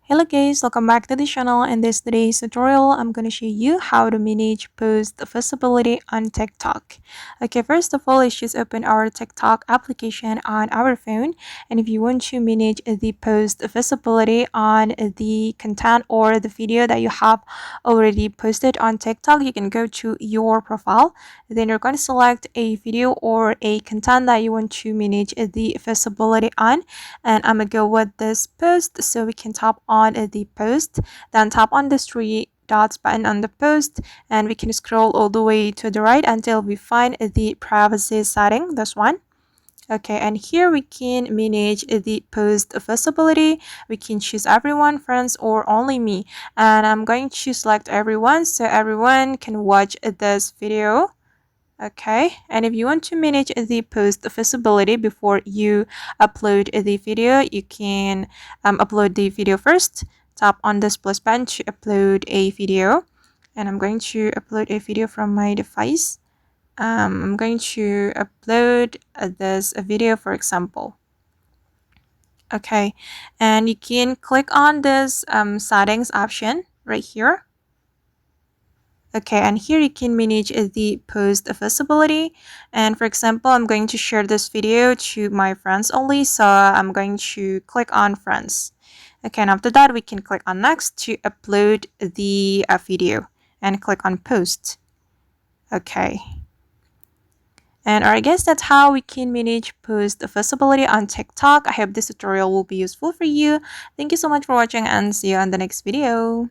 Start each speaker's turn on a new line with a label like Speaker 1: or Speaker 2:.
Speaker 1: Hello guys, welcome back to the channel. In this today's tutorial, I'm going to show you how to manage post visibility on TikTok. Okay, first of all, let's just open our TikTok application on our phone. And if you want to manage the post visibility on the content or the video that you have already posted on TikTok, you can go to your profile. Then you're going to select a video or a content that you want to manage the visibility on, and I'm gonna go with this post, so we can tap on the post, then tap on this three dots button on the post, and we can scroll all the way to the right until we find the privacy setting, this one. Okay, and here we can manage the post visibility. We can choose everyone, friends, or only me, and I'm going to select everyone so everyone can watch this video. Okay, and if you want to manage the post visibility before you upload the video, you can upload the video first. Tap on this plus button to upload a video, and I'm going to upload a video from my device. I'm going to upload this video, for example. Okay, and you can click on this settings option right here. Okay, and here you can manage the post visibility. And for example, I'm going to share this video to my friends only, so I'm going to click on friends. Okay, and after that, we can click on next to upload the video and click on post. Okay. And I guess that's how we can manage post visibility on TikTok. I hope this tutorial will be useful for you. Thank you so much for watching and see you on the next video.